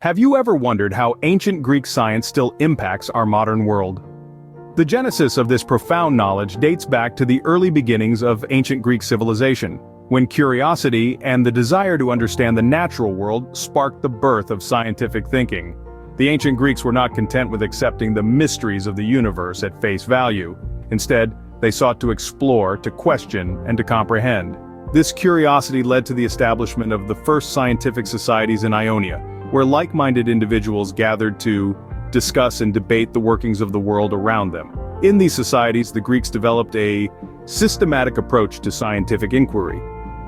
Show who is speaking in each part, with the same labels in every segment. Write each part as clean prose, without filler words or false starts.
Speaker 1: Have you ever wondered how ancient Greek science still impacts our modern world? The genesis of this profound knowledge dates back to the early beginnings of ancient Greek civilization, when curiosity and the desire to understand the natural world sparked the birth of scientific thinking. The ancient Greeks were not content with accepting the mysteries of the universe at face value. Instead, they sought to explore, to question, and to comprehend. This curiosity led to the establishment of the first scientific societies in Ionia, where like-minded individuals gathered to discuss and debate the workings of the world around them. In these societies, the Greeks developed a systematic approach to scientific inquiry.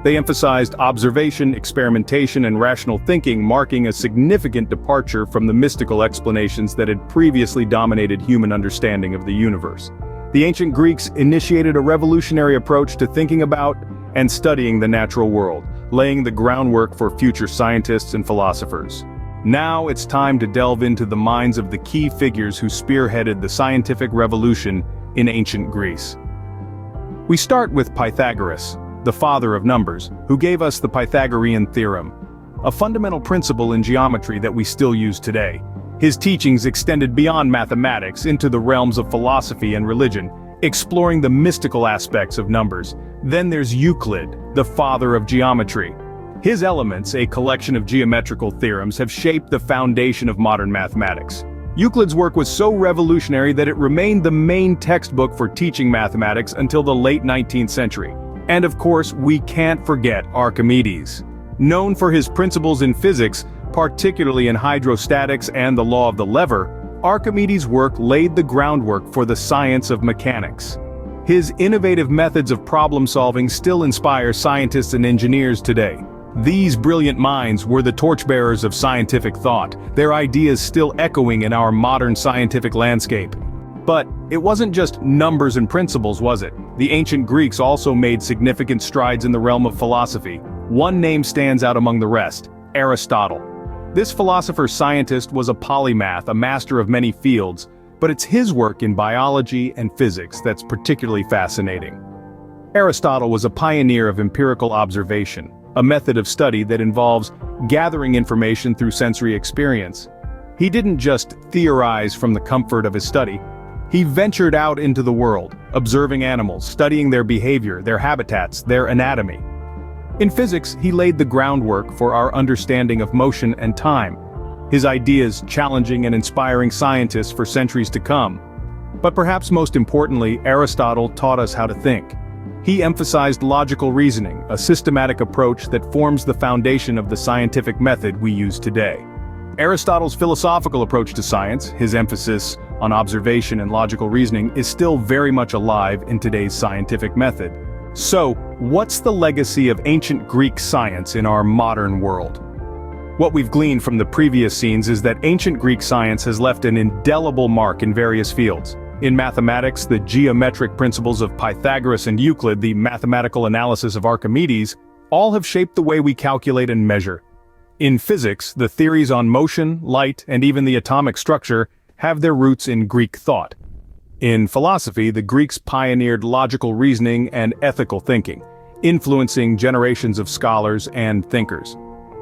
Speaker 1: They emphasized observation, experimentation, and rational thinking, marking a significant departure from the mystical explanations that had previously dominated human understanding of the universe. The ancient Greeks initiated a revolutionary approach to thinking about and studying the natural world, laying the groundwork for future scientists and philosophers. Now it's time to delve into the minds of the key figures who spearheaded the scientific revolution in ancient Greece. We start with Pythagoras, the father of numbers, who gave us the Pythagorean theorem, a fundamental principle in geometry that we still use today. His teachings extended beyond mathematics into the realms of philosophy and religion, exploring the mystical aspects of numbers. Then there's Euclid, the father of geometry. His Elements, a collection of geometrical theorems, have shaped the foundation of modern mathematics. Euclid's work was so revolutionary that it remained the main textbook for teaching mathematics until the late 19th century. And of course, we can't forget Archimedes. Known for his principles in physics, particularly in hydrostatics and the law of the lever, Archimedes' work laid the groundwork for the science of mechanics. His innovative methods of problem-solving still inspire scientists and engineers today. These brilliant minds were the torchbearers of scientific thought, their ideas still echoing in our modern scientific landscape. But it wasn't just numbers and principles, was it? The ancient Greeks also made significant strides in the realm of philosophy. One name stands out among the rest: Aristotle. This philosopher-scientist was a polymath, a master of many fields, but it's his work in biology and physics that's particularly fascinating. Aristotle was a pioneer of empirical observation, a method of study that involves gathering information through sensory experience. He didn't just theorize from the comfort of his study. He ventured out into the world, observing animals, studying their behavior, their habitats, their anatomy. In physics, he laid the groundwork for our understanding of motion and time, his ideas challenging and inspiring scientists for centuries to come. But perhaps most importantly, Aristotle taught us how to think. He emphasized logical reasoning, a systematic approach that forms the foundation of the scientific method we use today. Aristotle's philosophical approach to science, his emphasis on observation and logical reasoning, is still very much alive in today's scientific method. So, what's the legacy of ancient Greek science in our modern world? What we've gleaned from the previous scenes is that ancient Greek science has left an indelible mark in various fields. In mathematics, the geometric principles of Pythagoras and Euclid, the mathematical analysis of Archimedes, all have shaped the way we calculate and measure. In physics, the theories on motion, light, and even the atomic structure have their roots in Greek thought. In philosophy, the Greeks pioneered logical reasoning and ethical thinking, influencing generations of scholars and thinkers.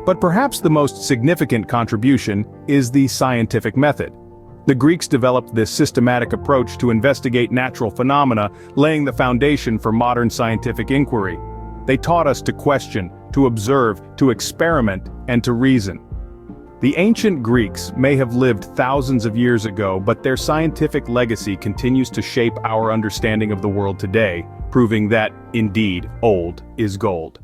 Speaker 1: But perhaps the most significant contribution is the scientific method. The Greeks developed this systematic approach to investigate natural phenomena, laying the foundation for modern scientific inquiry. They taught us to question, to observe, to experiment, and to reason. The ancient Greeks may have lived thousands of years ago, but their scientific legacy continues to shape our understanding of the world today, proving that, indeed, old is gold.